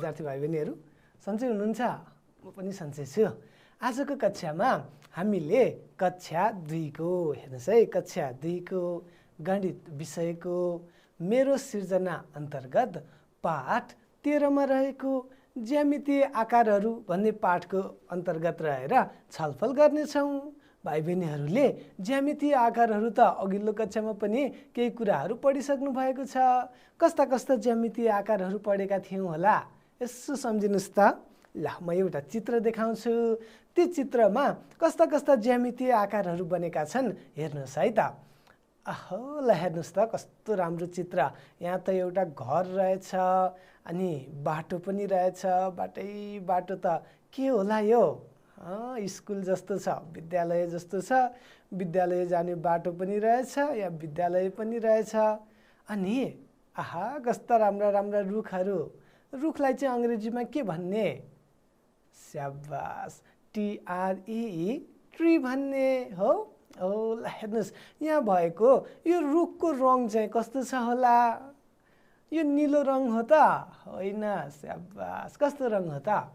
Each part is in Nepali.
विद्यार्थी भाइ बहिनीहरू सन्चै हुनुहुन्छ? म पनि सन्चै छु। आजको कक्षामा हामीले कक्षा 2 को हेर्नुहोस् है, कक्षा 2 को गणित विषयको मेरो सिर्जना अन्तर्गत पाठ 13 मा रहेको ज्यामितीय आकारहरू भन्ने पाठको अन्तर्गत रहेर छलफल गर्नेछौँ। भाइ बहिनीहरूले ज्यामितीय आकारहरू त अघिल्लो कक्षामा पनि केही कुराहरू पढिसक्नु भएको छ। कस्ता कस्ता ज्यामितीय आकारहरू पढेका थियौँ होला? यसो सम्झिनुहोस् त। ल म एउटा चित्र देखाउँछु। त्यो चित्रमा कस्ता कस्ता ज्यामितीय आकारहरू बनेका छन् हेर्नुहोस् है त। अहो ल हेर्नुहोस् त कस्तो राम्रो चित्र। यहाँ त एउटा घर रहेछ, अनि बाटो पनि रहेछ। बाटो त के होला यो? स्कुल जस्तो छ, विद्यालय जस्तो छ। विद्यालय जाने बाटो पनि रहेछ, या विद्यालय पनि रहेछ। अनि आहा कस्ता राम्रा राम्रा रुखहरू। रुखलाई चाहिँ अङ्ग्रेजीमा के भन्ने? स्याबास, TREE, ट्री भन्ने हो। ल हेर्नुहोस् यहाँ भएको यो रुखको रङ चाहिँ कस्तो छ होला? यो निलो रङ हो त? होइन, स्याबास, कस्तो रङ हो त?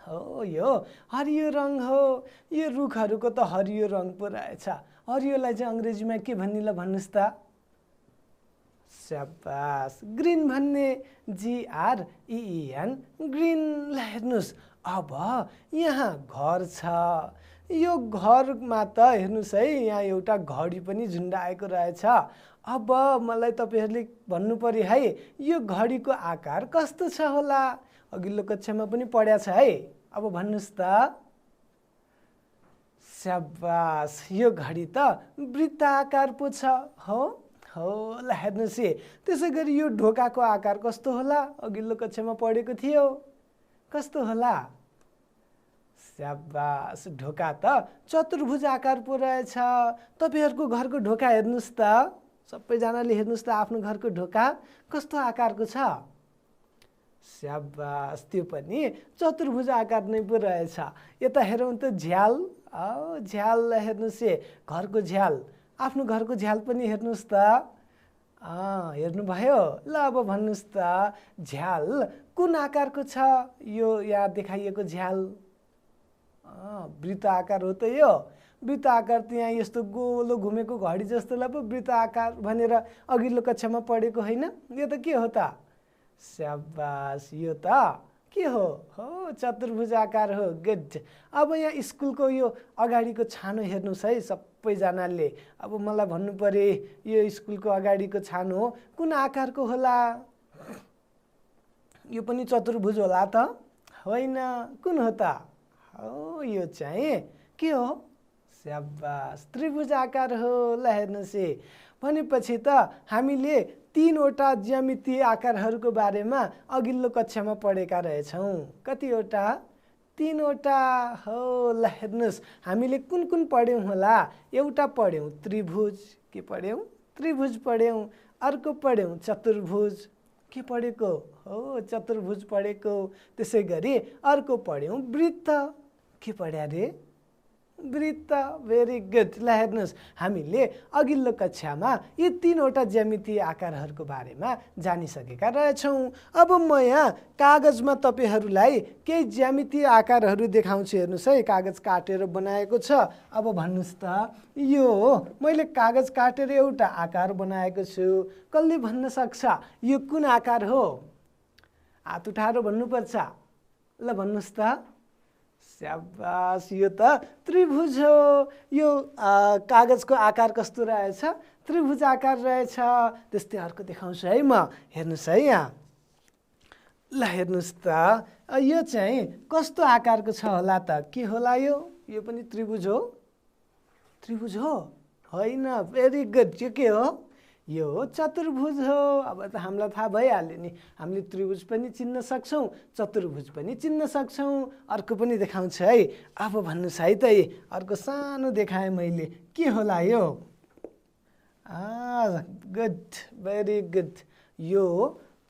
हो, यो हरियो रङ हो। यो रुखहरूको त हरियो रङ पो रहेछ। हरियोलाई चाहिँ अङ्ग्रेजीमा के भन्ने ल भन्नुहोस् त? स्याबास, ग्रिन भन्ने। GREEN, green. ल हेर्नुहोस् अब यहाँ घर छ। यो घरमा त हेर्नुहोस् है, यहाँ एउटा घडी पनि झुन्डाएको रहेछ। अब मलाई तपाईँहरूले भन्नु पर्यो है, यो घडीको आकार कस्तो छ होला? अघिल्लो कक्षामा पनि पढ्या छ है। अब भन्नुहोस् त। स्याबास, यो घडी त वृत्ताकार पो छ। हो, ल हेर्नुहोस् है। त्यसै गरी यो ढोकाको आकार कस्तो होला? अघिल्लो कक्षामा पढेको थियो। कस्तो होला? स्याबास, ढोका त चतुर्भुज आकार पो रहेछ। तपाईँहरूको घरको ढोका हेर्नुहोस् त। सबैजनाले हेर्नुहोस् त आफ्नो घरको ढोका कस्तो आकारको छ? स्याबास, त्यो पनि चतुर्भुज आकार नै पो रहेछ। यता हेरौँ त झ्याल। झ्याल हेर्नुहोस् है, घरको झ्याल। आफ्नो घरको झ्याल पनि हेर्नुहोस् त। हेर्नुभयो? ल अब भन्नुहोस् त, झ्याल कुन आकारको छ? यो यहाँ देखाइएको झ्याल वृत्त आकार हो त यो। वृत्त आकार त यहाँ यस्तो गोलो घुमेको घडी जस्तोलाई पो वृत्त आकार भनेर अघिल्लो कक्षामा पढेको होइन? यो त के हो त? स्याबास, यो त के हो? चतुर्भुज आकार हो। गुड। अब यहाँ स्कुलको यो अगाडिको छानो हेर्नुहोस् है सबैजनाले। अब मलाई भन्नु पर्यो, यो स्कुलको अगाडिको छानो कुन आकारको होला? यो पनि चतुर्भुज होला त? होइन, कुन हो त? यो चाहिँ के हो? स्याबास, त्रिभुज आकार हो। ल हेर्नुहोस् है, भनेपछि त हामीले 3वटा ज्यामितीय आकारहरूको बारेमा अघिल्लो कक्षामा पढेका रहेछौँ। कतिवटा? 3वटा। हो, ल हेर्नुहोस् हामीले कुन कुन पढ्यौँ होला? एउटा पढ्यौँ त्रिभुज। के पढ्यौँ? त्रिभुज पढ्यौँ। अर्को पढ्यौँ चतुर्भुज। के पढेको? हो, चतुर्भुज पढेको। त्यसै गरी अर्को पढ्यौँ वृत्त। के पढ्या रे? वृत्त। Very good. ल हेर्नुहोस् हामीले अघिल्लो कक्षामा यी 3वटा ज्यामितीय आकारहरूको बारेमा जानिसकेका रहेछौँ। अब म यहाँ कागजमा तपाईँहरूलाई केही ज्यामितीय आकारहरू देखाउँछु। हेर्नुहोस् है, कागज काटेर बनाएको छ। अब भन्नुहोस् त, यो मैले कागज काटेर एउटा आकार बनाएको छु। कसले भन्न सक्छ यो कुन आकार हो? हात उठाएर भन्नुपर्छ। ल भन्नुहोस् त। स्याबास, यो त त्रिभुज हो। यो कागजको आकार कस्तो रहेछ? त्रिभुज आकार रहेछ। त्यस्तै अर्को देखाउँछु है म। हेर्नुहोस् है यहाँ। ल हेर्नुहोस् त, यो चाहिँ कस्तो आकारको छ होला त? के होला यो? यो पनि त्रिभुज हो? त्रिभुज हो? होइन, भेरी गुड। यो के हो? यो चतुर्भुज हो। अब त हामीलाई थाहा भइहाल्यो नि, हामीले त्रिभुज पनि चिन्न सक्छौँ, चतुर्भुज पनि चिन्न सक्छौँ। अर्को पनि देखाउँछु है। अब भन्नुहोस् है त, अर्को सानो देखाएँ मैले। के होला यो? Good, very good. यो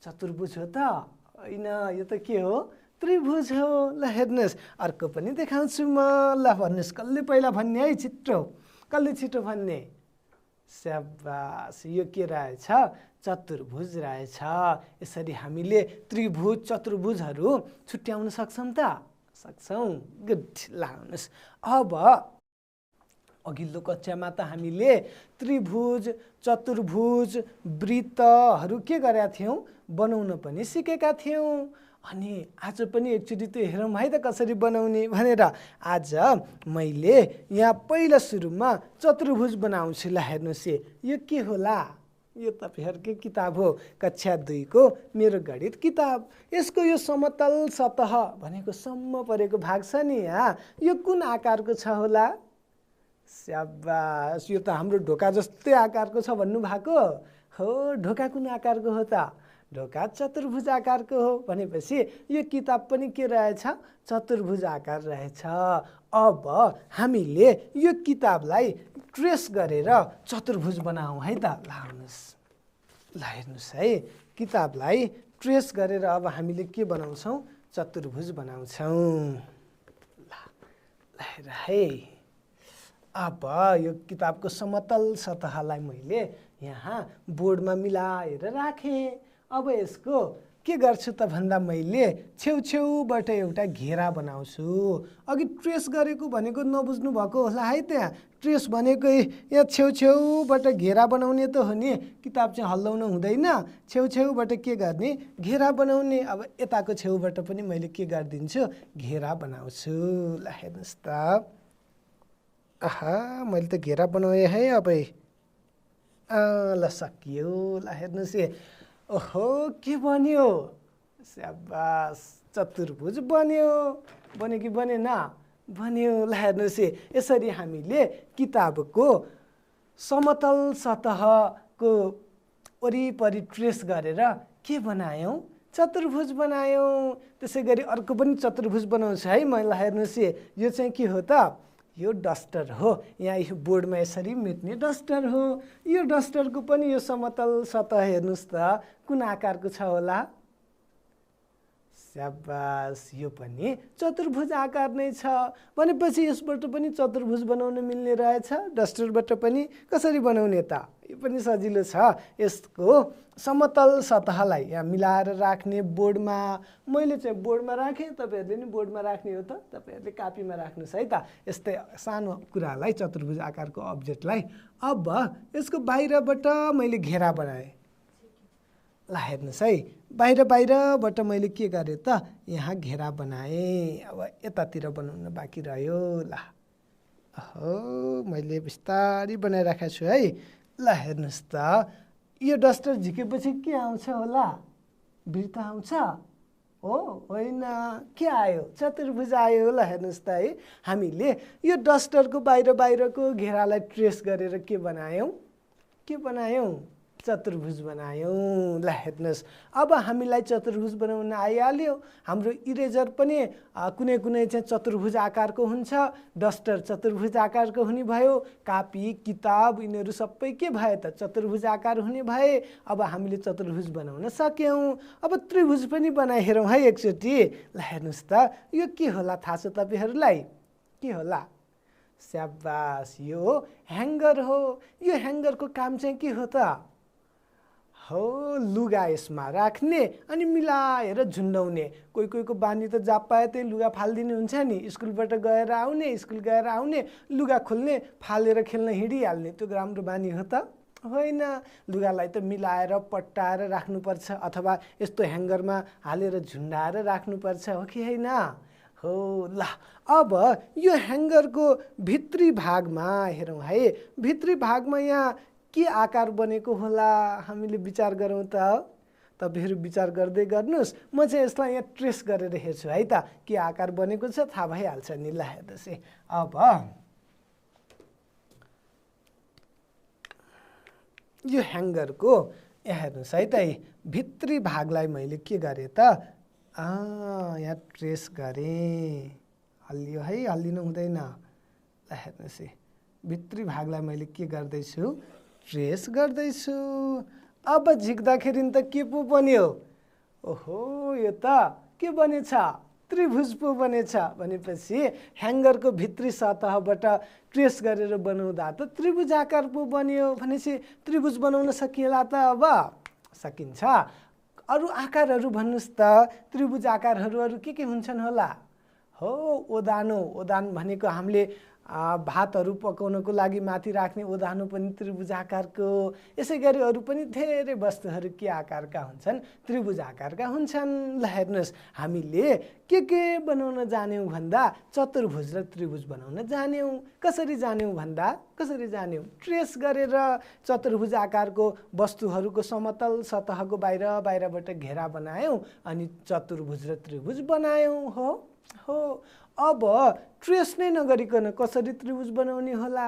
चतुर्भुज हो त? होइन, यो त के हो? त्रिभुज हो। ल हेर्नुहोस् अर्को पनि देखाउँछु म। ल भन्नुहोस्, कसले पहिला भन्ने है? छिटो, कसले छिटो भन्ने? स्याबास, यो के रहेछ? चतुर्भुज रहेछ। यसरी हामीले त्रिभुज चतुर्भुजहरू छुट्याउन सक्छौँ त? सक्छौँ। गुड। लाउनुहोस् अब अघिल्लो कक्षामा त हामीले त्रिभुज चतुर्भुज वृत्तहरू के गरेका थियौँ? बनाउन पनि सिकेका थियौँ। अनि आज पनि एकचोटि त्यो हेरौँ है त कसरी बनाउने भनेर। आज मैले यहाँ पहिला सुरुमा चतुर्भुज बनाउँछु। ल हेर्नुहोस् यो के होला? यो तपाईँहरूकै किताब हो, कक्षा 2 को मेरो गणित किताब। यसको यो समतल सतह भनेको सम्म परेको भाग छ नि यहाँ, यो कुन आकारको छ होला? स्याबास, यो त हाम्रो ढोका जस्तै आकारको छ भन्नुभएको हो। ढोका कुन आकारको हो त? ढोका चतुर्भुज आकारको हो। भनेपछि यो किताब पनि के रहेछ? चतुर्भुज आकार रहेछ। अब हामीले यो किताबलाई ट्रेस गरेर चतुर्भुज बनाऊँ है त। ल हेर्नुहोस् है, किताबलाई ट्रेस गरेर अब हामीले के बनाउँछौँ? चतुर्भुज बनाउँछौँ। ल हेर है, अब यो किताबको समतल सतहलाई मैले यहाँ बोर्डमा मिलाएर राखेँ। अब यसको के गर्छु त भन्दा मैले छेउछेउबाट एउटा घेरा बनाउँछु। अघि ट्रेस गरेको भनेको नबुझ्नु भएको होला है। त्यहाँ ट्रेस भनेको यहाँ छेउछेउबाट घेरा बनाउने त हो नि। किताब चाहिँ हल्लाउन हुँदैन, छेउछेउबाट के गर्ने? घेरा बनाउने। अब यताको छेउबाट पनि मैले के गरिदिन्छु? घेरा बनाउँछु। ल हेर्नुहोस् त, आहा मैले त घेरा बनाएँ है। अब ल सकियो। ल हेर्नुहोस् ओहो के बन्यो? स्याबास, चतुर्भुज बन्यो। बन्यो कि बनेन? बन्यो। ल हेर्नुहोस् यसरी हामीले किताबको समतल सतहको वरिपरि ट्रेस गरेर के बनायौँ? चतुर्भुज बनायौँ। त्यसै गरी अर्को पनि चतुर्भुज बनाउँछु है मैले। हेर्नुहोस् यो चाहिँ के हो त? यो डस्टर हो। यहाँ यो बोर्डमा यसरी मेट्ने डस्टर हो। यो डस्टरको पनि यो समतल सतह हेर्नुहोस् त कुन आकारको छ होला? स्याबास, यो पनि चतुर्भुज आकार नै छ। भनेपछि यसबाट पनि चतुर्भुज बनाउन मिल्ने रहेछ। डस्टरबाट पनि कसरी बनाउने त? यो पनि सजिलो छ। यसको समतल सतहलाई यहाँ मिलाएर राख्ने बोर्डमा। मैले चाहिँ बोर्डमा राखेँ, तपाईँहरूले नि बोर्डमा राख्ने हो त? तपाईँहरूले कापीमा राख्नुहोस् है त। यस्तै सानो कुरालाई, चतुर्भुज आकारको अब्जेक्टलाई। अब यसको बाहिरबाट मैले घेरा बनाएँ। ल हेर्नुहोस् है, बाहिरबाट मैले के गरेँ त? यहाँ घेरा बनाएँ। अब यतातिर बनाउन बाँकी रह्यो। ल हो मैले बिस्तारै बनाइराखेको छु है। ल हेर्नुहोस् त, यो डस्टर झिकेपछि के आउँछ होला? वृत्त आउँछ हो? होइन, के आयो? चतुर्भुज आयो। ल हेर्नुहोस् त है, हामीले यो डस्टरको बाहिरको घेरालाई ट्रेस गरेर के बनायौँ? के बनायौँ? चतुर्भुज बनायौँ। ल हेर्नुहोस्, अब हामीलाई चतुर्भुज बनाउन आइहाल्यो। हाम्रो इरेजर पनि कुनै चाहिँ चतुर्भुज आकारको हुन्छ। डस्टर चतुर्भुज आकारको हुने भयो। कापी किताब यिनीहरू सबै के भए त? चतुर्भुज आकार हुने भए। अब हामीले चतुर्भुज बनाउन सक्यौँ। अब त्रिभुज पनि बनाइहेरौँ है एकचोटि। ल हेर्नुहोस् त, यो के होला थाहा छ तपाईँहरूलाई? के होला? स्याबास, यो ह्याङ्गर हो। यो ह्याङ्गरको काम चाहिँ के हो त? हो लुगा यसमा राख्ने अनि मिलाएर झुन्डाउने। कोहीको बानी त जहाँ पाए त्यही लुगा फालिदिने हुन्छ नि। स्कुलबाट गएर आउने, स्कुल गएर आउने, लुगा खोल्ने, फालेर खेल्न हिँडिहाल्ने। त्यो राम्रो बानी हो त? होइन। लुगालाई त मिलाएर पट्टाएर राख्नुपर्छ अथवा यस्तो ह्याङ्गरमा हालेर झुन्डाएर राख्नुपर्छ, हो कि होइन? हो। ल अब यो ह्याङ्गरको भित्री भागमा हेरौँ है। भित्री भागमा यहाँ के आकार बनेको होला? हामीले विचार गरौँ त। तपाईँहरू विचार गर्दै गर्नुहोस्। म चाहिँ यसलाई यहाँ ट्रेस गरेर हेर्छु है त। के आकार बनेको छ थाहा भइहाल्छ नि। ल हेर्नुहोस् है, अब यो ह्याङ्गरको यहाँ हेर्नुहोस् है त, भित्री भागलाई मैले के गरेँ त? यहाँ ट्रेस गरेँ। हल्लियो है? हल्लिनु हुँदैन। ल हेर्नुहोस् है, भित्री भागलाई मैले के गर्दैछु? ट्रेस गर्दैछु। अब झिक्दाखेरि त के पो बन्यो? ओहो, यो त के बनेछ? त्रिभुज पो बनेछ। भनेपछि ह्याङ्गरको भित्री सतहबाट ट्रेस गरेर बनाउँदा त त्रिभुज आकार पो बन्यो। भनेपछि त्रिभुज बनाउन सकिएला त? अब सकिन्छ। अरू आकारहरू भन्नुहोस् त, त्रिभुज आकारहरू अरू के हुन्छन् होला? हो, ओदानो। ओदान भनेको हामीले भातहरू पकाउनको लागि माथि राख्ने ओदानो पनि त्रिभुज आकारको। यसै गरी अरू पनि धेरै वस्तुहरू के आकारका हुन्छन्? त्रिभुज आकारका हुन्छन्। ल हेर्नुहोस्, हामीले के बनाउन जान्यौँ भन्दा चतुर्भुज र त्रिभुज बनाउन जान्यौँ। कसरी जान्यौँ भन्दा कसरी जान्यौँ? ट्रेस गरेर चतुर्भुज आकारको वस्तुहरूको समतल सतहको बाहिरबाट घेरा बनायौँ अनि चतुर्भुज र त्रिभुज बनायौँ। हो, अब ट्रेस नै नगरिकन कसरी त्रिभुज बनाउने होला?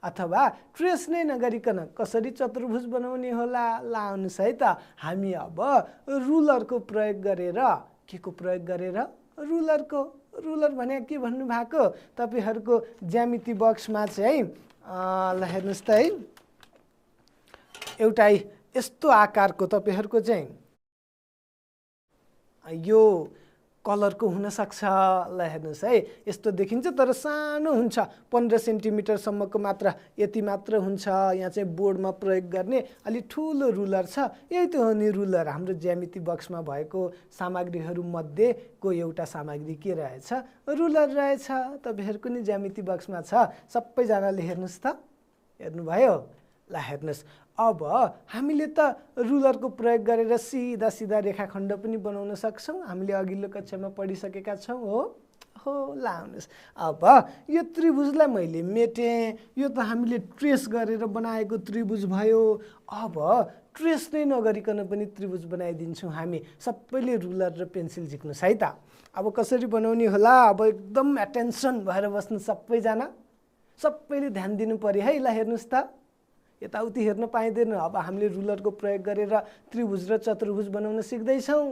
अथवा ट्रेस नै नगरिकन कसरी चतुर्भुज बनाउने होला? लाउनुहोस् है त, हामी अब रुलरको प्रयोग गरेर, के को प्रयोग गरेर? रुलरको। रुलर भने के भन्नुभएको? तपाईँहरूको ज्यामिति बक्समा चाहिँ ल हेर्नुहोस् त है, एउटा यस्तो आकारको तपाईँहरूको चाहिँ यो कलरको हुनसक्छ। ल हेर्नुहोस् है, यस्तो देखिन्छ तर सानो हुन्छ, 15 सेन्टिमिटरसम्मको मात्र, यति मात्र हुन्छ। यहाँ चाहिँ बोर्डमा प्रयोग गर्ने अलि ठुलो रुलर छ। यही त हो नि रुलर। हाम्रो ज्यामिति बक्समा भएको सामग्रीहरूमध्येको एउटा सामग्री के रहेछ? रुलर रहेछ। तपाईँहरूको नि ज्यामिति बक्समा छ। सबैजनाले हेर्नुहोस् त, हेर्नुभयो? ल हेर्नुहोस्, अब हामीले त रुलरको प्रयोग गरेर सिधा सिधा रेखाखण्ड पनि बनाउन सक्छौँ। हामीले अघिल्लो कक्षामा पढिसकेका छौँ। हो, लाउनुहोस्। अब यो त्रिभुजलाई मैले मेटेँ। यो त हामीले ट्रेस गरेर बनाएको त्रिभुज भयो। अब ट्रेस नै नगरिकन पनि त्रिभुज बनाइदिन्छौँ हामी। सबैले रुलर र पेन्सिल झिक्नुहोस् है त। अब कसरी बनाउने होला? अब एकदम एटेन्सन भएर बस्नु सबैजना, सबैले ध्यान दिनु पर्यो है। ल हेर्नुहोस् त, यताउति हेर्न पाइँदैन। अब हामीले रुलरको प्रयोग गरेर त्रिभुज र चतुर्भुज बनाउन सिक्दैछौँ।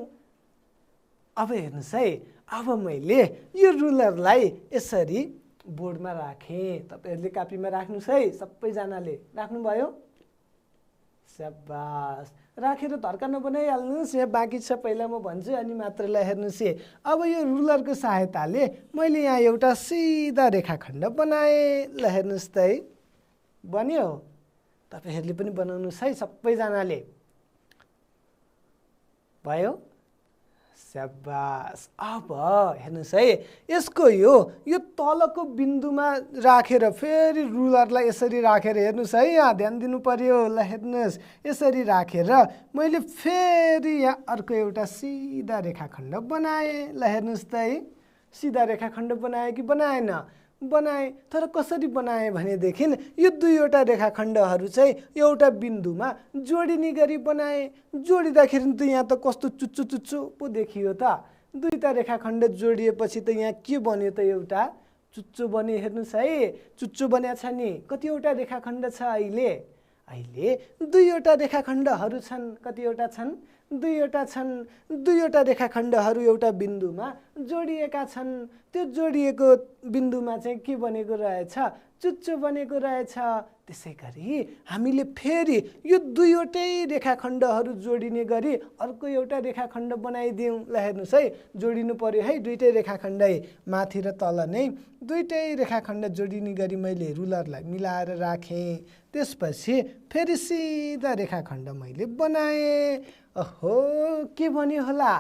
अब हेर्नुहोस् है, अब मैले यो रुलरलाई यसरी बोर्डमा राखेँ। तपाईँहरूले कापीमा राख्नुहोस् है, सबैजनाले राख्नुभयो? स्याबास, राखेर धर्का नबनाइहाल्नुहोस्। यहाँ बाँकी छ, पहिला म भन्छु अनि मात्र। ल हेर्नुहोस् है, अब यो रुलरको सहायताले मैले यहाँ एउटा सिधा रेखाखण्ड बनाएँ। ल हेर्नुहोस् त है, बन्यो? तपाईहरूले पनि बनाउनुहोस् है सबैजनाले। भयो? स्याबास। अब हेर्नुहोस् है, यसको यो तलको बिन्दुमा राखेर फेरि रुलरलाई यसरी राखेर, हेर्नुहोस् है, यहाँ ध्यान दिनु पर्यो। ल हेर्नुहोस्, यसरी राखेर मैले फेरि यहाँ अर्को एउटा सिधा रेखाखण्ड बनाएँ। ल हेर्नुहोस् त है, सिधा रेखाखण्ड बनाएँ कि बनाएन? बनाएँ। तर कसरी बनाएँ भनेदेखि यो दुईवटा रेखाखण्डहरू चाहिँ एउटा बिन्दुमा जोडिने गरी बनाएँ। जोडिँदाखेरि त यहाँ त कस्तो चुच्चो पो देखियो त। दुईटा रेखाखण्ड जोडिएपछि त यहाँ के बन्यो त? एउटा चुच्चो बन्यो। हेर्नुहोस् है, चुच्चो बन्या छ नि। कतिवटा रेखाखण्ड छ अहिले? दुईवटा रेखाखण्डहरू छन्। कतिवटा छन्? दुईवटा छन्। दुईवटा रेखाखण्डहरू एउटा बिन्दुमा जोडिएका छन्। त्यो जोडिएको बिन्दुमा चाहिँ के बनेको रहेछ? चुच्चो बनेको रहेछ। त्यसै गरी हामीले फेरि यो दुईवटै रेखाखण्डहरू जोडिने गरी अर्को एउटा रेखाखण्ड बनाइदिउँ। ल हेर्नुहोस् है, जोडिनु पर्यो है, दुईटै रेखाखण्डै माथि र तल नै दुईटै रेखाखण्ड जोडिने गरी मैले रुलरलाई मिलाएर राखेँ। त्यसपछि फेरि सिधा रेखाखण्ड मैले बनाएँ। ओहो, के बन्यो होला?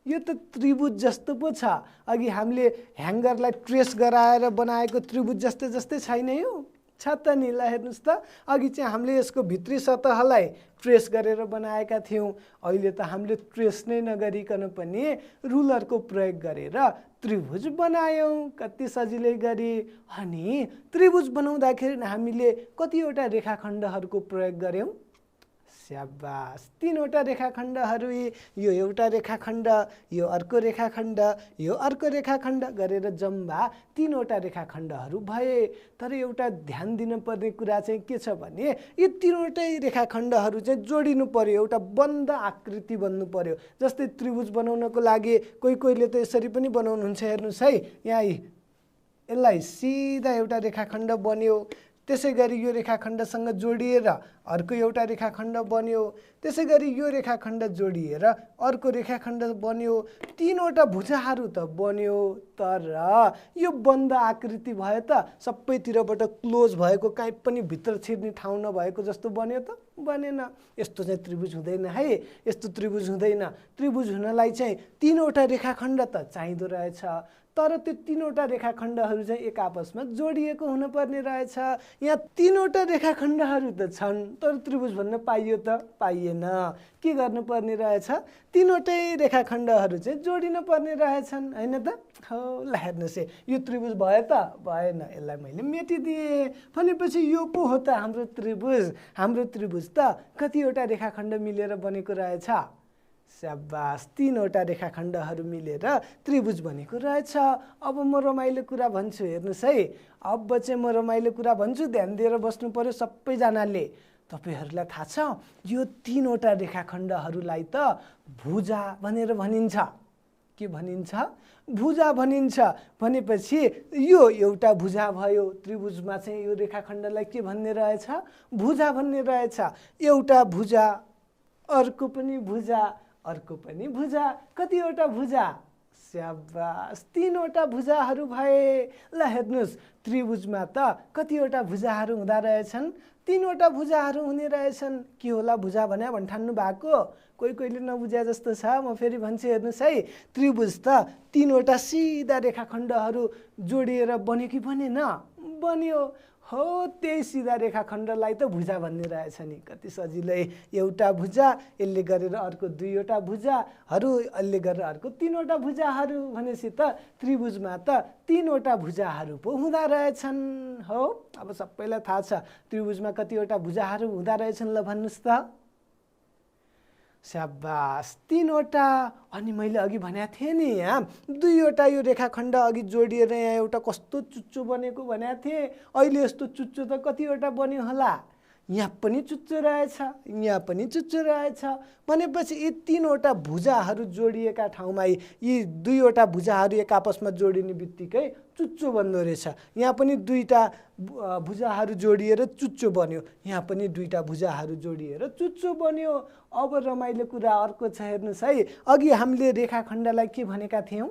यो त त्रिभुज जस्तो पो छ। अघि हामीले ह्याङ्गरलाई ट्रेस गराएर बनाएको त्रिभुज जस्तै छैन यो? छ त नि। ल हेर्नुहोस् त, अघि चाहिँ हामीले यसको भित्री सतहलाई ट्रेस गरेर बनाएका थियौँ। अहिले त हामीले ट्रेस नै नगरिकन पनि रुलरको प्रयोग गरेर त्रिभुज बनायौँ। कति सजिलै गरी। अनि त्रिभुज बनाउँदाखेरि हामीले कतिवटा रेखाखण्डहरूको प्रयोग गऱ्यौँ? स्याबास, 3वटा रेखाखण्डहरू। यो एउटा रेखाखण्ड, यो अर्को रेखाखण्ड, यो अर्को रेखाखण्ड गरेर जम्मा 3वटा रेखाखण्डहरू भए। तर एउटा ध्यान दिनुपर्ने कुरा चाहिँ के छ भने यो 3वटै रेखाखण्डहरू चाहिँ जोडिनु पर्यो। एउटा बन्द आकृति बन्नु पर्यो। जस्तै त्रिभुज बनाउनको लागि कोहीले त यसरी पनि बनाउनुहुन्छ। हेर्नुहोस् है, यहाँ यसलाई सिधा एउटा रेखाखण्ड बन्यो। त्यसै गरी यो रेखाखण्डसँग जोडिएर अर्को एउटा रेखाखण्ड बन्यो, त्यसै गरी यो रेखाखण्ड जोडिएर अर्को रेखाखण्ड बन्यो। तीनवटा भुजाहरू त बन्यो, तर यो बन्द आकृति भयो त, सबैतिरबाट क्लोज भएको, काहीँ पनि भित्र छिर्ने ठाउँ नभएको जस्तो बन्यो त? बनेन। यस्तो चाहिँ त्रिभुज हुँदैन है, यस्तो त्रिभुज हुँदैन। त्रिभुज हुनलाई चाहिँ तीनवटा रेखाखण्ड त चाहिँदो रहेछ, तर त्यो तीनवटा रेखाखण्डहरू चाहिँ एक आपसमा जोडिएको हुनुपर्ने रहेछ। यहाँ तीनवटा रेखाखण्डहरू त छन्, तर त्रिभुज भन्न पाइयो त? पाइएन। के गर्नुपर्ने रहेछ? तीनवटै रेखाखण्डहरू चाहिँ जोडिन पर्ने रहेछन्, होइन त? हो, ल हेर्नुहोस् है, यो त्रिभुज भयो त? भएन। यसलाई मैले मेटिदिएँ। भनेपछि यो पो हो त हाम्रो त्रिभुज। हाम्रो त्रिभुज त कतिवटा रेखाखण्ड मिलेर बनेको रहेछ? स्याबास, तीनवटा रेखाखण्डहरू मिलेर त्रिभुज बनेको रहेछ। अब म रमाइलो कुरा भन्छु, हेर्नुहोस् है। अब चाहिँ म रमाइलो कुरा भन्छु, ध्यान दिएर बस्नु पर्यो सबैजनाले। तपाईँहरूलाई थाहा छ यो तीनवटा रेखाखण्डहरूलाई त भुजा भनेर भनिन्छ। के भनिन्छ? भुजा भनिन्छ। भनेपछि यो एउटा भुजा भयो। त्रिभुजमा चाहिँ यो रेखाखण्डलाई के भन्ने रहेछ? भुजा भन्ने रहेछ। एउटा भुजा, अर्को पनि भुजा, अर्को पनि भुजा। कतिवटा भुजा? स्याबास, तीनवटा भुजाहरू भए। ल हेर्नुहोस्, त्रिभुजमा त कतिवटा भुजाहरू हुँदा रहेछन्? तीनवटा भुजाहरू हुने रहेछन्। के होला भुजा भने भन्ठान्नु भएको? कोही कोहीले नबुझे जस्तो छ, म फेरि भन्छु हेर्नुहोस् है। त्रिभुज त तीनवटा सिधा रेखाखण्डहरू जोडिएर बन्यो कि बनेन? बन्यो। हो, त्यही सिधा रेखाखण्डलाई त भुजा भन्ने रहेछ नि। कति सजिलै। एउटा भुजा, यसले गरेर अर्को दुईवटा भुजाहरू, यसले गरेर अर्को तीनवटा भुजाहरू। भनेपछि त त्रिभुजमा त तीनवटा भुजाहरू पो हुँदा रहेछन्। हो, अब सबैलाई थाहा छ त्रिभुजमा कतिवटा भुजाहरू हुँदा रहेछन्, ल भन्नुहोस् त? स्याबास, तीनवटा। अनि मैले अघि भनेको थिएँ नि, यहाँ दुईवटा यो रेखाखण्ड अघि जोडिएर यहाँ एउटा कस्तो चुच्चो बनेको भनेको थिएँ। अहिले यस्तो चुच्चो त कतिवटा बन्यो होला? यहाँ पनि चुच्चो रहेछ, यहाँ पनि चुच्चो रहेछ। भनेपछि यी तीनवटा भुजाहरू जोडिएका ठाउँमा यी दुईवटा भुजाहरू एक आपसमा जोडिने बित्तिकै चुच्चो बन्दो रहेछ। यहाँ पनि दुईटा भुजाहरू जोडिएर चुच्चो बन्यो, यहाँ पनि दुईटा भुजाहरू जोडिएर चुच्चो बन्यो। अब रमाइलो कुरा अर्को छ, हेर्नुहोस् है। अघि हामीले रेखाखण्डलाई के भनेका थियौँ?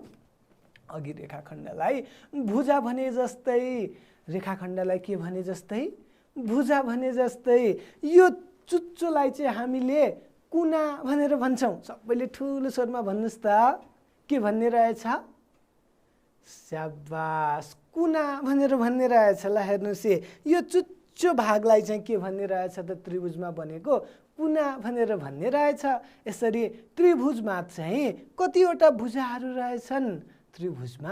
अघि रेखाखण्डलाई भुजा भने जस्तै। रेखाखण्डलाई के भने जस्तै? भुजा भने जस्तै। यो चुच्चोलाई चाहिँ हामीले कुना भनेर भन्छौँ। सबैले ठुलो स्वरमा भन्नुहोस् त, के भन्ने रहेछ? स्याबास, कुना भनेर भन्ने रहेछ। ल हेर्नुहोस् है, यो चुच्चो भागलाई चाहिँ के भन्ने रहेछ त? त्रिभुजमा बनेको कुना भनेर भन्ने रहेछ। यसरी त्रिभुजमा चाहिँ कतिवटा भुजाहरू रहेछन्? त्रिभुजमा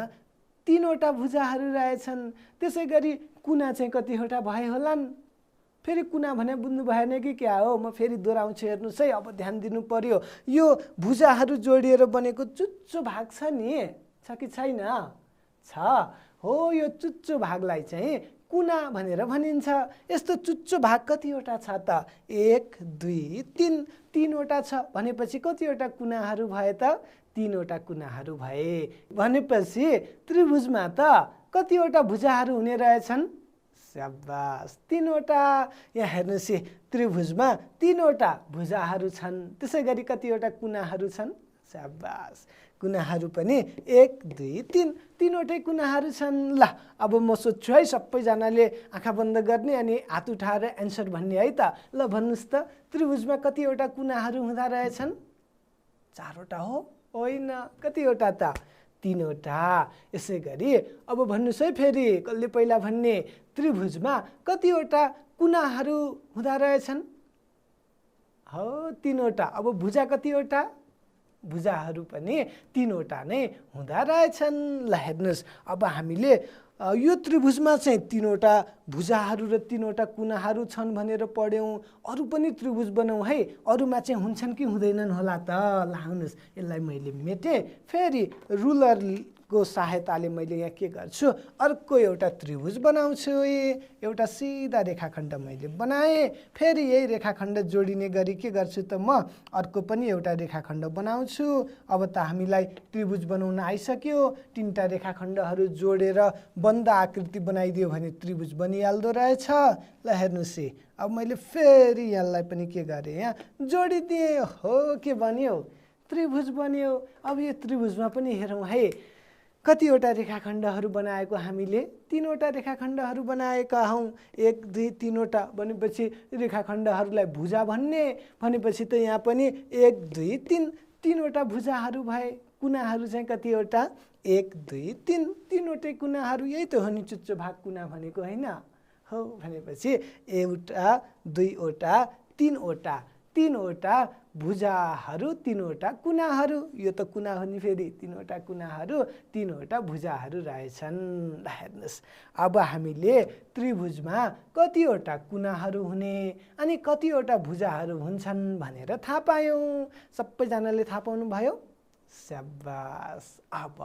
तीनवटा भुजाहरू रहेछन्। त्यसै गरी कुना चाहिँ कतिवटा भए होलान्? फेरि कुना भने बुझ्नु भएन कि क्या हो? म फेरि दोहोऱ्याउँछु, हेर्नुहोस् है। अब ध्यान दिनु पर्यो। यो भुजाहरू जोडिएर बनेको चुच्चो भाग छ नि, छ कि छैन? छ। हो, यो चुच्चो भागलाई चाहिँ कुना भनेर भनिन्छ। यस्तो चुच्चो भाग कतिवटा छ त? 1 2 3, तीनवटा छ। भनेपछि कतिवटा कुनाहरू भए त? तीनवटा कुनाहरू भए। भनेपछि त्रिभुजमा त कतिवटा भुजाहरू हुने रहेछन्? स्याबास, तीनवटा। यहाँ हेर्नुहोस् है, त्रिभुजमा तीनवटा भुजाहरू छन्। त्यसै गरी कतिवटा कुनाहरू छन्? स्याबास, कुनाहरू पनि 1 2 3, तीनवटै कुनाहरू छन्। ल अब म सोध्छु है, सबैजनाले आँखा बन्द गर्ने अनि हात उठाएर एन्सर भन्ने है त। ल भन्नुहोस् त, त्रिभुजमा कतिवटा कुनाहरू हुँदा रहेछन्? 4वटा हो? होइन। कतिवटा त? 3वटा। यसै गरी अब भन्नुहोस् है फेरि, कसले पहिला भन्ने? त्रिभुजमा कतिवटा कुनाहरू हुँदा रहेछन्? हो, 3वटा। अब भुजा कतिवटा? भुजाहरू पनि 3वटा नै हुँदा रहेछन्। ल हेर्नुहोस्, अब हामीले यो त्रिभुजमा चाहिँ 3वटा भुजाहरू र 3वटा कुनाहरू छन् भनेर पढ्यौँ। अरू पनि त्रिभुज बनाऊ है। अरूमा चाहिँ हुन्छन् कि हुँदैनन् होला त? ल आउनुहोस्, यसलाई मैले मेटेँ। फेरि रुलर को सहायताले मैले यहाँ के गर्छु, अर्को एउटा त्रिभुज बनाउँछु। एउटा सिधा रेखाखण्ड मैले बनाएँ। फेरि यही रेखाखण्ड जोडिने गरी के गर्छु त म अर्को पनि एउटा रेखाखण्ड बनाउँछु। अब त हामीलाई त्रिभुज बनाउन आइसक्यो। तीनटा रेखाखण्डहरू जोडेर बन्द आकृति बनाइदियो भने त्रिभुज बनिहाल्दो रहेछ। ल हेर्नुहोस् है, अब मैले फेरि यसलाई पनि के गरेँ, यहाँ जोडिदिएँ। हो, के बन्यो? त्रिभुज बन्यो। अब यो त्रिभुजमा पनि हेरौँ है, कतिवटा रेखाखण्डहरू बनाएको हामीले? 3वटा रेखाखण्डहरू बनाएका हौँ। 1 2 3वटा भनेपछि रेखाखण्डहरूलाई भुजा भन्ने। भनेपछि त यहाँ पनि 1 2 3 3वटा भुजाहरू भए। कुनाहरू चाहिँ कतिवटा? 1 2 3 3वटै कुनाहरू। यही त हो नि चुच्चो भाग कुना भनेको, होइन? हो, भनेपछि एउटा, दुईवटा, तीनवटा, तीनवटा भुजाहरू, तीनवटा कुनाहरू। यो त कुना हो नि फेरि। तीनवटा कुनाहरू, तीनवटा भुजाहरू रहेछन्। ल हेर्नुहोस्, अब हामीले त्रिभुजमा कतिवटा कुनाहरू हुने अनि कतिवटा भुजाहरू हुन्छन् भनेर थाहा पायौँ। सबैजनाले थाहा पाउनु भयो? स्याबास। अब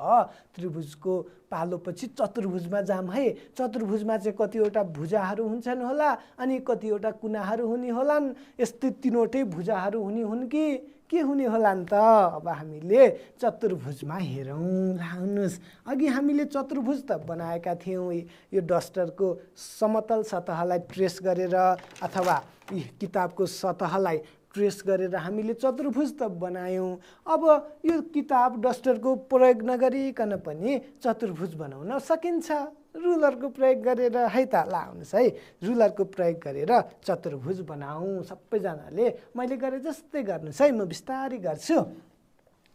त्रिभुजको पालोपछि चतुर्भुजमा जाम है। चतुर्भुजमा चाहिँ कतिवटा भुजाहरू हुन्छन् होला अनि कतिवटा कुनाहरू हुने होलान्। यस्तै 3वटै भुजाहरू हुने हुन् कि के हुने होलान् त? अब हामीले चतुर्भुजमा हेरौँ। हेर्नुहोस्, अघि हामीले चतुर्भुज त बनाएका थियौँ। यो डस्टरको समतल सतहलाई ट्रेस गरेर अथवा किताबको सतहलाई ट्रेस गरेर हामीले चतुर्भुज त बनायौँ। अब यो किताब डस्टरको प्रयोग नगरिकन पनि चतुर्भुज बनाउन सकिन्छ रुलरको प्रयोग गरेर, है त? ल आउनुहोस् है, रुलरको प्रयोग गरेर चतुर्भुज बनाऊँ। सबैजनाले मैले गरे जस्तै गर्नुहोस् है, म बिस्तारै गर्छु।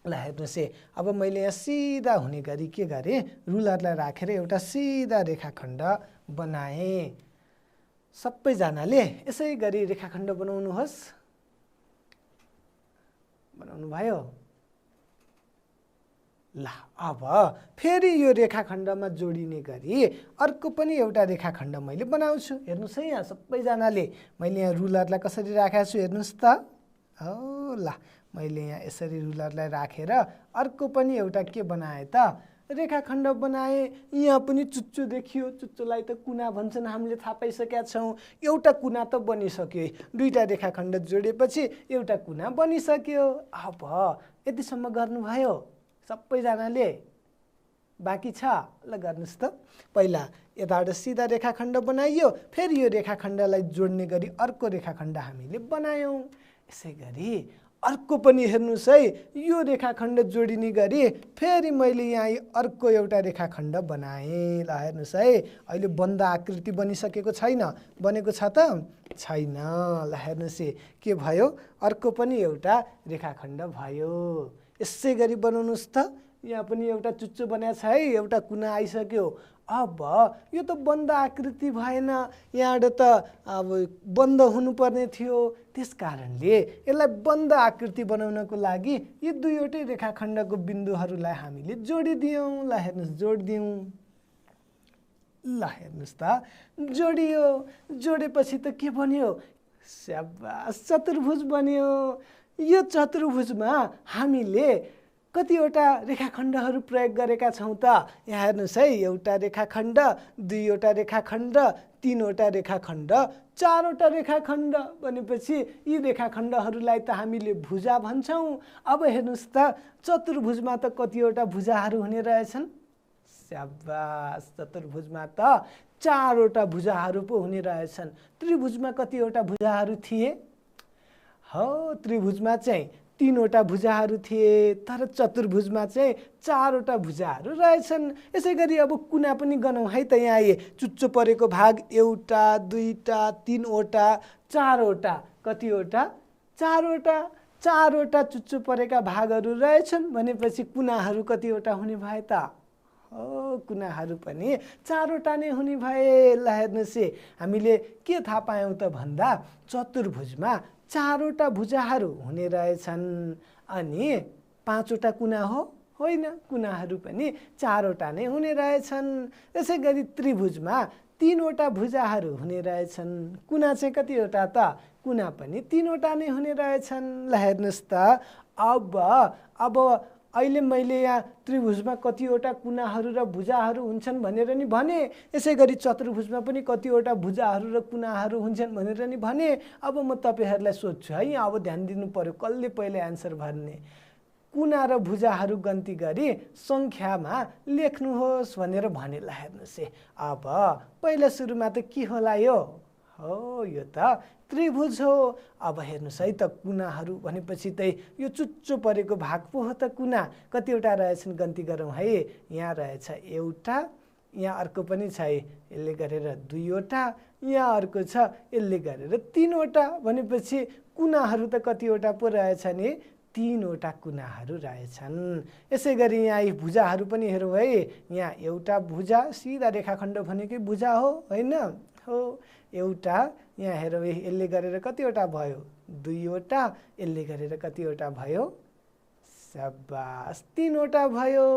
ल हेर्नुहोस् है, अब मैले यहाँ सिधा हुने गरी के गरेँ, रुलरलाई राखेर एउटा सिधा रेखाखण्ड बनाएँ। सबैजनाले यसै गरी रेखाखण्ड बनाउनुहोस्। बनाउनु भयो? ल अब फेरि यो रेखाखण्डमा जोडिने गरी अर्को पनि एउटा रेखाखण्ड मैले बनाउँछु। हेर्नुहोस् है, यहाँ सबैजनाले मैले यहाँ रुलरलाई कसरी राखेको छु हेर्नुहोस् त। हो, ल मैले यहाँ यसरी रुलरलाई राखेर अर्को पनि एउटा के बनाएँ त, रेखाखण्ड बनाएँ। यहाँ पनि चुच्चो देखियो। चुच्चोलाई त कुना भन्छन्, हामीले थाहा पाइसकेका छौँ। एउटा कुना त बनिसक्यो। दुईटा रेखाखण्ड जोडेपछि एउटा कुना बनिसक्यो। अब यतिसम्म गर्नुभयो सबैजनाले? बाँकी छ? ल गर्नुहोस् त। पहिला यताबाट सिधा रेखाखण्ड बनाइयो, फेरि यो रेखाखण्डलाई जोड्ने गरी अर्को रेखाखण्ड हामीले बनायौँ। यसै गरी अर्को पनि हेर्नुहोस् है, यो रेखाखण्ड जोडिने गरी फेरि मैले यहाँ अर्को एउटा रेखाखण्ड बनाएँ। ल हेर्नुहोस् है, अहिले बन्द आकृति बनिसकेको छैन, बनेको छ त? छैन। ल हेर्नुहोस् है, के भयो? अर्को पनि एउटा रेखाखण्ड भयो। यसै गरी बनाउनुहोस् त। यहाँ पनि एउटा चुच्चो बनाएको छ है, एउटा कुना आइसक्यो। अब यो त बन्द आकृति भएन, यहाँबाट त अब बन्द हुनुपर्ने थियो। त्यस कारणले यसलाई बन्द आकृति बनाउनको लागि यी दुईवटै रेखाखण्डको बिन्दुहरूलाई हामीले जोडिदियौँ। ल हेर्नुहोस्, जोडिदियौँ। ल हेर्नुहोस् त, जोडियो। जोडेपछि त के बन्यो? स्याबास, चतुर्भुज बन्यो। यो चतुर्भुजमा हामीले कतिवटा रेखाखण्डहरू प्रयोग गरेका छौँ त? यहाँ हेर्नुहोस् है, एउटा रेखाखण्ड, दुईवटा रेखाखण्ड, तीनवटा रेखाखण्ड, चारवटा रेखाखण्ड। भनेपछि यी रेखाखण्डहरूलाई त हामीले भुजा भन्छौँ। अब हेर्नुहोस् त, चतुर्भुजमा त कतिवटा भुजाहरू हुने रहेछन्? स्याबास, चतुर्भुजमा त 4वटा भुजाहरू पो हुने रहेछन्। त्रिभुजमा कतिवटा भुजाहरू थिए? हो, त्रिभुजमा चाहिँ 3वटा भुजाहरू थिए, तर चतुर्भुजमा चाहिँ 4वटा भुजाहरू रहेछन्। यसै गरी अब कुना पनि गनौँ है त। यहाँ चुच्चो परेको भाग 1 2 3वटा 4वटा, कतिवटा? 4वटा। 4वटा चुच्चो परेका भागहरू रहेछन् भनेपछि कुनाहरू कतिवटा हुने भए त? हो, कुनाहरू पनि 4वटा नै हुने भए। ल हेर्नुहोस् है, हामीले के थाहा पायौँ त भन्दा चतुर्भुजमा 4वटा भुजाहरू हुने रहेछन् अनि 5वटा कुना हो? होइन, कुनाहरू पनि 4वटा नै हुने रहेछन्। त्यसै गरी त्रिभुजमा 3वटा भुजाहरू हुने रहेछन्। कुना चाहिँ कतिवटा त? कुना पनि 3वटा नै हुने रहेछन्। ल हेर्नुहोस् त, अब अहिले मैले यहाँ त्रिभुजमा कतिवटा कुनाहरू र भुजाहरू हुन्छन् भनेर नि भने, यसै गरी चतुर्भुजमा पनि कतिवटा भुजाहरू र कुनाहरू हुन्छन् भनेर नि भने। अब म तपाईहरुलाई सोध्छु है, यहाँ अब ध्यान दिनु पर्यो, कसले पहिले आन्सर भर्ने। कुना र भुजाहरू गन्ती गरी संख्यामा लेख्नुहोस् भनेर भनेला। हेर्नुहोस् है, अब पहिला सुरुमा त के होला यो? हो, यो त त्रिभुज हो। अब हेर्नुहोस् है त, कुनाहरू भनेपछि त यो चुच्चो परेको भाग पो हो त कुना। कतिवटा रहेछन् गन्ती गरौँ है। यहाँ रहेछ एउटा, यहाँ अर्को पनि छ है, यसले गरेर दुईवटा, यहाँ अर्को छ यसले गरेर तीनवटा। भनेपछि कुनाहरू त कतिवटा पो रहेछन् नि? तीनवटा कुनाहरू रहेछन्। यसै गरी यहाँ भुजाहरू पनि हेरौँ है। यहाँ एउटा भुजा, सिधा रेखाखण्ड भनेकै भुजा हो होइन? हो, एउटा। यहाँ हेरौँ, यसले गरेर कतिवटा भयो? दुईवटा। यसले गरेर कतिवटा भयो? शाबास, तीनवटा भयो।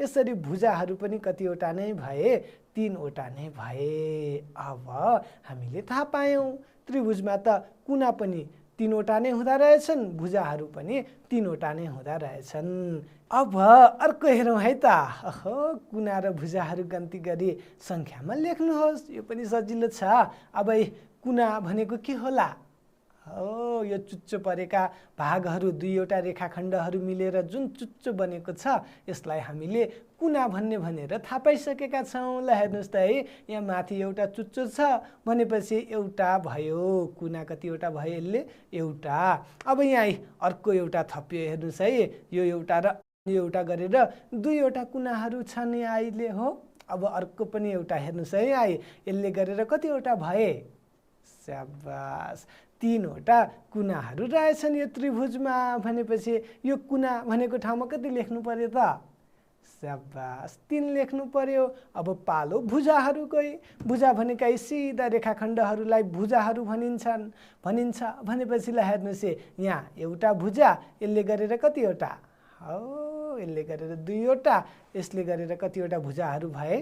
यसरी भुजाहरू पनि कतिवटा नै भए? तीनवटा नै भए। अब हामीले थाहा पायौँ त्रिभुजमा त कुना पनि तीनवटा नै हुँदा रहेछन्, भुजाहरू पनि तीनवटा नै हुँदा रहेछन्। अब अर्को हेरौँ है त। कुना र भुजाहरू गन्ती गरी संख्यामा लेख्नुहोस्। यो पनि सजिलो छ। अब कुना भनेको के होला? हो, यो चुच्चो परेका भागहरू, दुईवटा रेखाखण्डहरू मिलेर जुन चुच्चो बनेको छ, यसलाई हामीले कुना भन्ने भनेर थाहा पाइसकेका छौँ। ल हेर्नुहोस् त है, यहाँ माथि एउटा चुच्चो छ भनेपछि एउटा भयो। कुना कतिवटा भयो? यसले एउटा। अब यहाँ अर्को एउटा थपियो। हेर्नुहोस् है, यो एउटा र यो एउटा गरेर दुईवटा कुनाहरू छन् यहाँ अहिले। हो, अब अर्को पनि एउटा हेर्नुहोस् है, यसले गरेर कतिवटा भए? शाबास, तीनवटा कुनाहरू रहेछन् यो त्रिभुजमा। भनेपछि यो कुना भनेको ठाउँमा कति लेख्नु पर्यो त? शाबास, 3 लेख्नु पर्यो। अब पालो भुजाहरूकै। भुजा भनेका सिधा रेखाखण्डहरूलाई भुजाहरू भनिन्छ। भनेपछि ल हेर्नुहोस् है, यहाँ एउटा भुजा, यसले गरेर कतिवटा? हो, यसले गरेर दुईवटा। यसले गरेर कतिवटा भुजाहरू भए?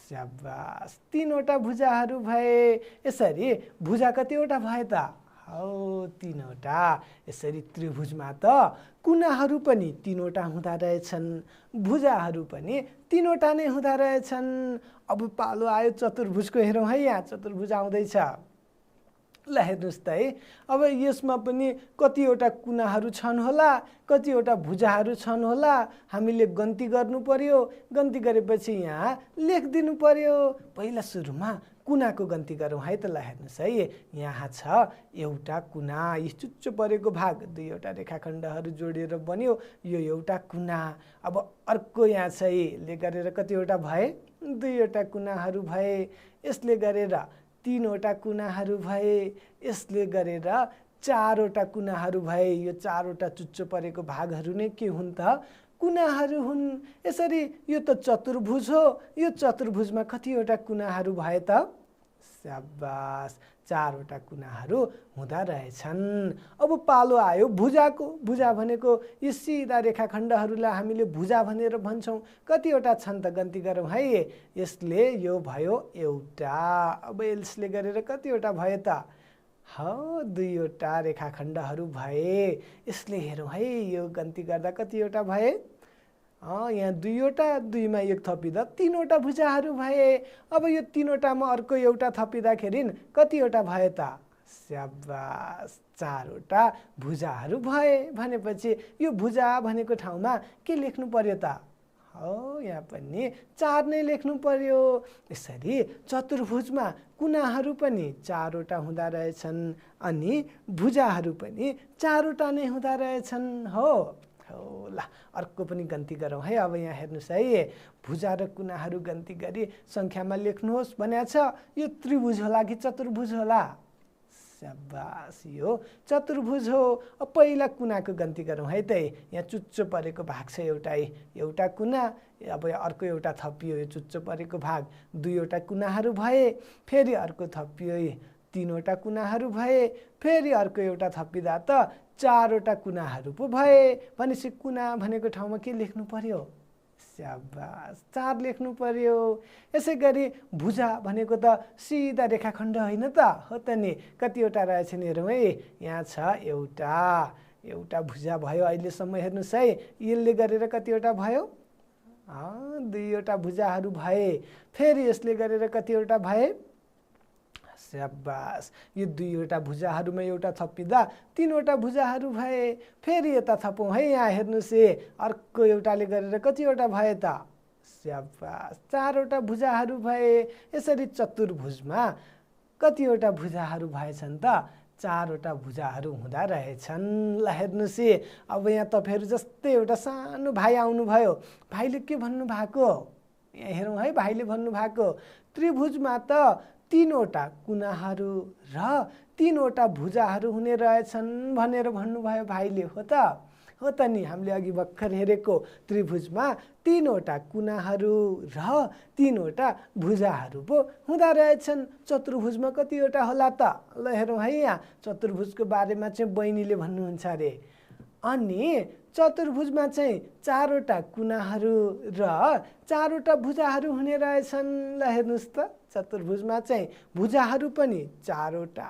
शाबास, तीनवटा भुजाहरू भए। यसरी भुजा कतिवटा भए त? हो, तीनवटा। यसरी त्रिभुजमा त कुनाहरू पनि तीनवटा हुँदा रहेछन्, भुजाहरू पनि तीनवटा नै हुँदा रहेछन्। अब पालो आयो चतुर्भुजको। हेरौँ है, यहाँ चतुर्भुज आउँदैछ। ल हेर्नुहोस् त है, अब यसमा पनि कतिवटा कुनाहरू छन् होला, कतिवटा भुजाहरू छन् होला। हामीले गन्ती गर्नु पर्यो। गन्ती गरेपछि यहाँ लेखिदिनु पर्यो। पहिला सुरुमा कुनाको गन्ती गरौँ है त। ल हेर्नुहोस् है, यहाँ छ एउटा कुना, यो चुच्चो परेको भाग, दुईवटा रेखाखण्डहरू जोडिएर बन्यो यो एउटा कुना। अब अर्को यहाँ छ, यसले गरेर कतिवटा भए? दुईवटा कुनाहरू भए। यसले गरेर तीनवटा कुनाहरू भए। यसले गरेर चारवटा कुनाहरू भए। यो चारवटा चुच्चो परेको भागहरू नै के हुन् त? कुनाहरू हुन्। यसरी यो त चतुर्भुज हो। यो चतुर्भुजमा कतिवटा कुनाहरू भए त? शाबास, चारवटा कुनाहरू हुँदा रहेछन्। अब पालो आयो भुजाको। भुजा भनेको यो सिधा रेखाखण्डहरूलाई हामीले भुजा भनेर भन्छौँ। कतिवटा छन् त? गन्ती गरौँ है। यसले यो भयो एउटा। अब यसले गरेर कतिवटा भयो त? हो, दुईवटा रेखाखण्डहरू भए। यसले हेरौँ है, यो गन्ती गर्दा कतिवटा भए? यहाँ दुईवटा, दुईमा एक थपिँदा तीनवटा भुजाहरू भए। अब यो तीनवटामा अर्को एउटा थपिँदाखेरि कतिवटा भए त? शाबास, चारवटा भुजाहरू भए। भनेपछि यो भुजा भनेको ठाउँमा के लेख्नु पर्यो त? हो, यहाँ पनि 4 नै लेख्नु पर्यो। यसरी चतुर्भुजमा कुनाहरू पनि चारवटा हुँदा रहेछन् अनि भुजाहरू पनि चारवटा नै हुँदा रहेछन्। हो, ल अर्को पनि गन्ती गरौँ है। अब यहाँ हेर्नुहोस् है, भुजा र कुनाहरू गन्ती गरी संख्यामा लेख्नुहोस् भनेको छ। यो त्रिभुज होला कि चतुर्भुज होला? शाबास, यो चतुर्भुज हो। अब पहिला कुनाको गन्ती गरौँ है त। यहाँ चुच्चो परेको भाग छ एउटा कुना। अब अर्को एउटा थपियो, यो चुच्चो परेको भाग, दुईवटा कुनाहरू भए। फेरि अर्को थपियो, तीनवटा कुनाहरू भए। फेरि अर्को एउटा थपिँदा त चारवटा कुनाहरू पो भए। भनेपछि कुना भनेको ठाउँमा के लेख्नु पर्यो? शाबास, 4 लेख्नु पर्यो। यसै गरी भुजा भनेको त सिधा रेखाखण्ड होइन त? हो त नि, कतिवटा रहेछन् हेरौँ है। यहाँ छ एउटा, एउटा भुजा भयो। अहिलेसम्म हेर्नुहोस् है, यसले गरेर कतिवटा भयो? 2वटा भुजाहरू भए। फेरि यसले गरेर कतिवटा भए? स्याबास, यो 2वटा भुजाहरूमा एउटा थपिँदा 3वटा भुजाहरू भए। फेरि यता थपौँ है, यहाँ हेर्नुहोस् है, अर्को एउटाले गरेर कतिवटा भए त? स्याबास, 4वटा भुजाहरू भए। यसरी चतुर्भुजमा कतिवटा भुजाहरू भएछन् त? 4वटा भुजाहरू हुँदा रहेछन्। ल हेर्नुहोस् है, अब यहाँ तपाईँहरू जस्तै एउटा सानो भाइ आउनुभयो। भाइले के भन्नुभएको? यहाँ हेरौँ है, भाइले भन्नुभएको त्रिभुजमा त 3वटा कुनाहरू र 3वटा भुजाहरू हुने रहेछन् भनेर भन्नुभयो भाइले। हो त? हो त नि, हामीले अघि भर्खर हेरेको त्रिभुजमा 3वटा कुनाहरू र 3वटा भुजाहरू पो हुँदा रहेछन्। चतुर्भुजमा कतिवटा होला त? ल हेरौँ है, यहाँ चतुर्भुजको बारेमा चाहिँ बहिनीले भन्नुहुन्छ अरे। अनि चतुर्भुजमा चाहिँ 4वटा कुनाहरू र 4वटा भुजाहरू हुने रहेछन्। ल हेर्नुहोस् त, चतुर्भुजमा चाहिँ भुजाहरू पनि 4वटा,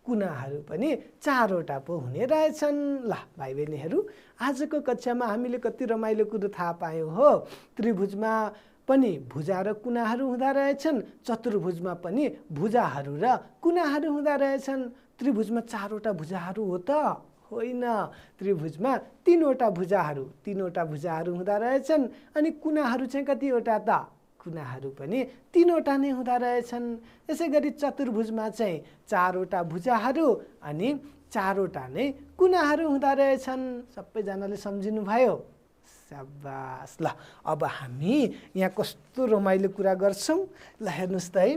कुनाहरू पनि 4वटा पो हुने रहेछन्। ल भाइ बहिनीहरू, आजको कक्षामा हामीले कति रमाइलो कुरो थाहा पायौँ हो। त्रिभुजमा पनि भुजा र कुनाहरू हुँदा रहेछन्, चतुर्भुजमा पनि भुजाहरू र कुनाहरू हुँदा रहेछन्। त्रिभुजमा 4वटा भुजाहरू हो त? होइन, त्रिभुजमा 3वटा भुजाहरू हुँदा रहेछन्। अनि कुनाहरू चाहिँ कतिवटा त? कुनाहरू पनि 3वटा नै हुँदा रहेछन्। यसै गरी चतुर्भुजमा चाहिँ 4वटा भुजाहरू अनि 4वटा नै कुनाहरू हुँदा रहेछन्। सबैजनाले सम्झिनु भयो? शाबास। ल अब हामी यहाँ कस्तो रमाइलो कुरा गर्छौँ। ल हेर्नुहोस् त है,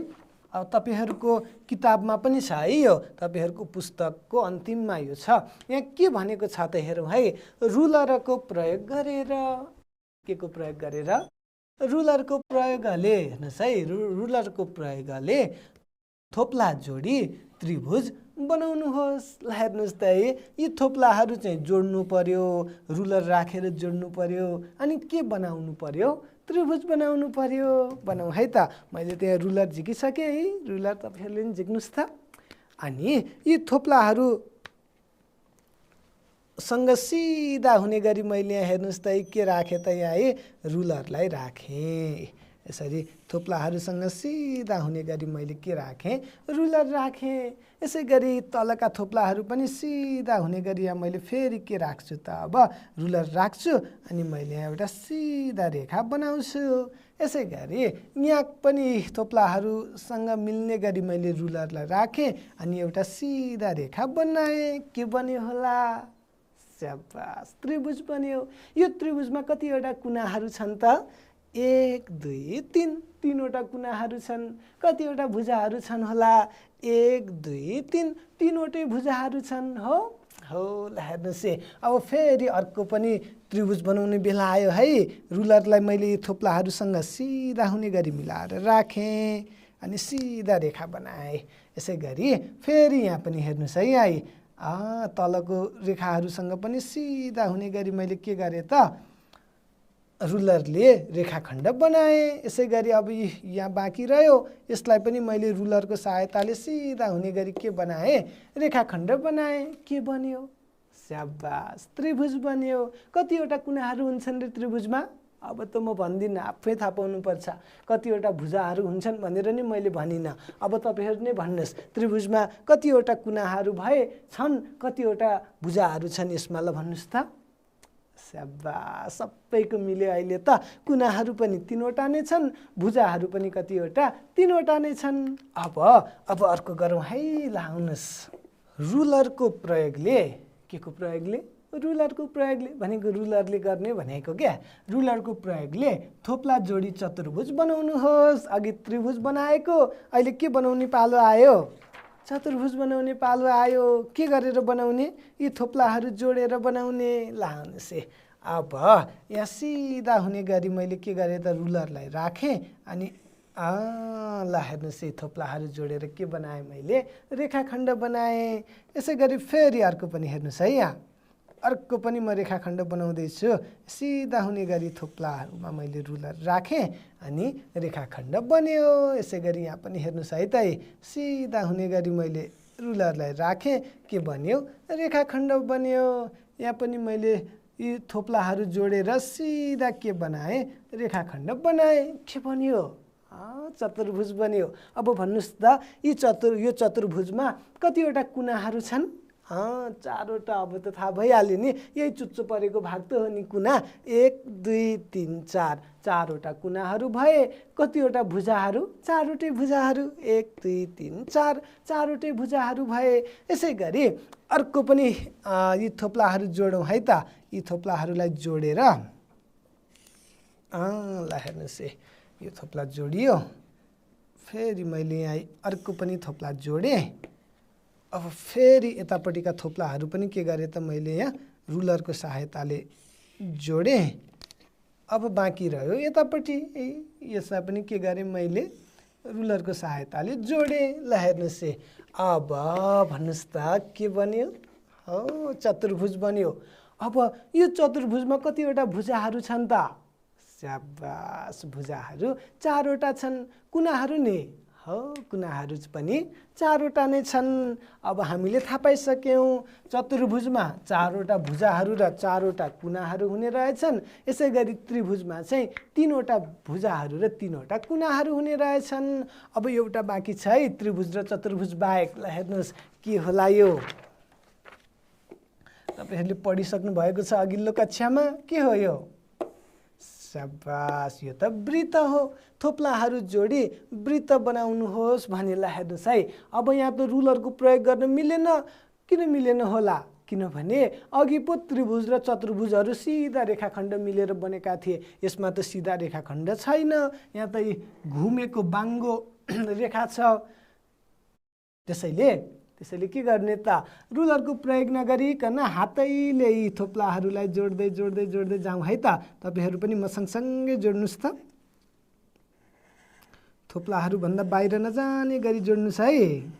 अब तपाईँहरूको किताबमा पनि छ है, यो तपाईँहरूको पुस्तकको अन्तिममा यो छ। यहाँ के भनेको छ त हेरौँ है। रुलरको प्रयोग गरेर, के को प्रयोग गरेर? रुलरको प्रयोगले, हेर्नुहोस् है, रुलरको प्रयोगले थोप्ला जोडी त्रिभुज बनाउनुहोस्। ल हेर्नुहोस् त है, यी थोप्लाहरू चाहिँ जोड्नु पर्यो, रुलर राखेर जोड्नु पर्यो। अनि के बनाउनु पर्यो? त्रिभुज बनाउनु पर्यो। बनाऊ है त। मैले त्यहाँ रुलर झिकिसकेँ है, रुलर तपाईँहरूले पनि झिक्नुहोस् त। अनि यी थोप्लाहरू सँग सिधा हुने गरी मैले यहाँ हेर्नुहोस् त के राखेँ त? यहाँ है रुलरलाई राखेँ। यसरी थोप्लाहरूसँग सिधा हुने गरी मैले के राखेँ? रुलर राखेँ। यसै गरी तलका थोप्लाहरू पनि सिधा हुने गरी यहाँ मैले फेरि के राख्छु त? अब रुलर राख्छु अनि मैले यहाँ एउटा सिधा रेखा बनाउँछु। यसै गरी यहाँ पनि थोप्लाहरूसँग मिल्ने गरी मैले रुलरलाई राखेँ अनि एउटा सिधा रेखा बनाएँ। के बन्यो होला? शाबास, त्रिभुज बन्यो। यो त्रिभुजमा कतिवटा कुनाहरू छन् त? 1 2 3, 3वटा कुनाहरू छन्। कतिवटा भुजाहरू छन् होला? 1 2 3, 3वटै भुजाहरू छन्। हो हो, ल हेर्नुहोस् है, अब फेरि अर्को पनि त्रिभुज बनाउने बेला आयो है। रुलरलाई मैले यी थोप्लाहरूसँग सिधा हुने गरी मिलाएर राखेँ अनि सिधा रेखा बनाएँ। यसै गरी फेरि यहाँ पनि हेर्नुहोस् है, यहाँ तलको रेखाहरूसँग पनि सिधा हुने गरी मैले के गरेँ त? रुलरले रेखाखण्ड बनाएँ। यसै गरी अब यहाँ बाँकी रह्यो, यसलाई पनि मैले रुलरको सहायताले सिधा हुने गरी के बनाएँ? रेखाखण्ड बनाएँ। के बन्यो? शाबास, त्रिभुज बन्यो। कतिवटा कुनाहरू हुन्छन् रे त्रिभुजमा? अब त म भन्दिनँ, आफै थाहा पाउनुपर्छ। कतिवटा भुजाहरू हुन्छन् भनेर नि मैले भनिनँ। अब तपाईँहरू नै भन्नुहोस्, त्रिभुजमा कतिवटा कुनाहरू भए छन्, कतिवटा भुजाहरू छन् यसमा? ल भन्नुहोस् त। शाबास, सबैको मिल्यो अहिले त। कुनाहरू पनि 3वटा नै छन्, भुजाहरू पनि कतिवटा? 3वटा नै छन्। अब अर्को गरौँ है। ल आउनुहोस्, रुलरको प्रयोगले, के को प्रयोगले? रुलरको प्रयोगले भनेको रुलरले गर्ने भनेको क्या। रुलरको प्रयोगले थोप्ला जोडी चतुर्भुज बनाउनुहोस्। अघि त्रिभुज बनाएको, अहिले के बनाउने पालो आयो? चतुर्भुज बनाउने पालो आयो। के गरेर बनाउने? यी थोप्लाहरू जोडेर बनाउने। ल आउनुहोस् है, अब यहाँ सिधा हुने गरी मैले के गरेँ त? रुलरलाई राखेँ अनि ल हेर्नुहोस् है, थोप्लाहरू जोडेर के बनाएँ मैले? रेखाखण्ड बनाएँ। यसै गरी फेरि अर्को पनि हेर्नुहोस् है, यहाँ अर्को पनि म रेखाखण्ड बनाउँदैछु। सिधा हुने गरी थोप्लाहरूमा मैले रुलर राखेँ अनि रेखाखण्ड बन्यो। यसै गरी यहाँ पनि हेर्नुहोस् है त, सिधा हुने गरी मैले रुलरलाई राखेँ। के बन्यो? रेखाखण्ड बन्यो। यहाँ पनि मैले यी थोप्लाहरू जोडेर सिधा के बनाएँ, रेखाखण्ड बनाएँ। के बन्यो? चतुर्भुज बन्यो। अब भन्नुहोस् त यो चतुर्भुजमा कतिवटा कुनाहरू छन्? 4वटा। अब त थाहा भइहाल्यो नि, यही चुच्चो परेको भाग त हो नि कुना। 1 2 3 4, 4वटा कुनाहरू भए। कतिवटा भुजाहरू? 4वटै भुजाहरू। 1 2 3 4, 4वटै भुजाहरू भए। यसै गरी अर्को पनि यी थोप्लाहरू जोडौँ है त। यी थोप्लाहरूलाई जोडेर ल हेर्नुहोस् है, यो थोप्ला जोडियो। फेरि मैले यहाँ अर्को पनि थोप्ला जोडेँ। अब फेरि यतापट्टिका थोप्लाहरू पनि के गरेँ त मैले यहाँ रुलरको सहायताले जोडेँ। अब बाँकी रह्यो यतापट्टि, यसलाई पनि के गरेँ मैले रुलरको सहायताले जोडेँ। ल हेर्नुहोस् है, अब भन्नुहोस् त के बन्यो? चतुर्भुज बन्यो। अब यो चतुर्भुजमा कतिवटा भुजाहरू छन् त? स्याबास, भुजाहरू 4वटा छन्। कुनाहरू नि? कुनाहरू पनि 4वटा नै छन्। अब हामीले थाहा पाइसक्यौँ चतुर्भुजमा 4वटा भुजाहरू र 4वटा कुनाहरू हुने रहेछन्। यसै गरी त्रिभुजमा चाहिँ 3वटा भुजाहरू र 3वटा कुनाहरू हुने रहेछन्। अब एउटा बाँकी छ है, त्रिभुज र चतुर्भुज बाहेक। ल हेर्नुहोस् के होला यो? तपाईहरूले पढिसक्नु भएको छ अघिल्लो कक्षामा। के हो यो? शाबास, यो त वृत्त हो। थोप्लाहरू जोडी वृत्त बनाउनुहोस् भने। ल हेर्नुहोस् है, अब यहाँ त रुलरको प्रयोग गर्न मिलेन। किन मिलेन होला? किनभने अघि पो त्रिभुज र चतुर्भुजहरू सिधा रेखाखण्ड मिलेर बनेका थिए। यसमा त सिधा रेखाखण्ड छैन, यहाँ त घुमेको बाङ्गो रेखा छ। त्यसैले के गर्ने त? रुलरको प्रयोग नगरिकन हातैले यी थोप्लाहरूलाई जोड्दै जोड्दै जोड्दै जाउँ है त। तपाईहरू पनि म सँगसँगै जोड्नुहोस् त। थोप्लाहरू भन्दा बाहिर नजाने गरी जोड्नुहोस् है।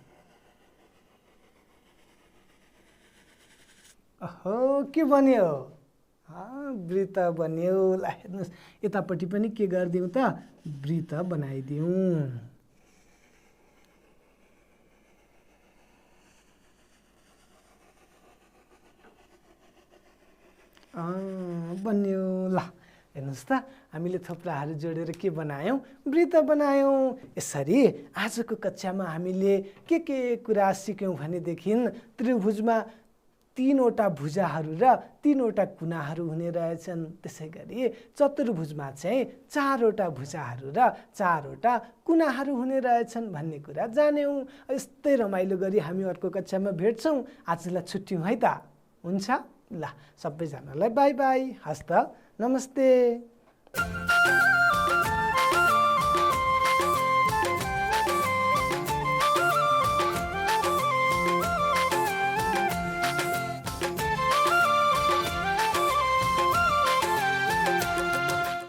के बन्यो? वृत्त बन्यो। ल हेर्नुहोस्, यतापट्टि पनि के गरिदिउँ त? वृत्त बनाइदिउँ। बन्यो। ल हेर्नुहोस् त, हामीले थोप्लाहरू जोडेर के बनायौँ? वृत्त बनायौँ। यसरी आजको कक्षामा हामीले के कुरा सिक्यौँ भनेदेखि त्रिभुजमा 3वटा भुजाहरू र 3वटा कुनाहरू हुने रहेछन्। त्यसै गरी चतुर्भुजमा चाहिँ 4वटा भुजाहरू र 4वटा कुनाहरू हुने रहेछन् भन्ने कुरा जान्यौँ। यस्तै रमाइलो गरी हामी अर्को कक्षामा भेट्छौँ। आजलाई छुट्यौँ है त। हुन्छ? ल सबैजनालाई बाई बाई। हस्त, नमस्ते।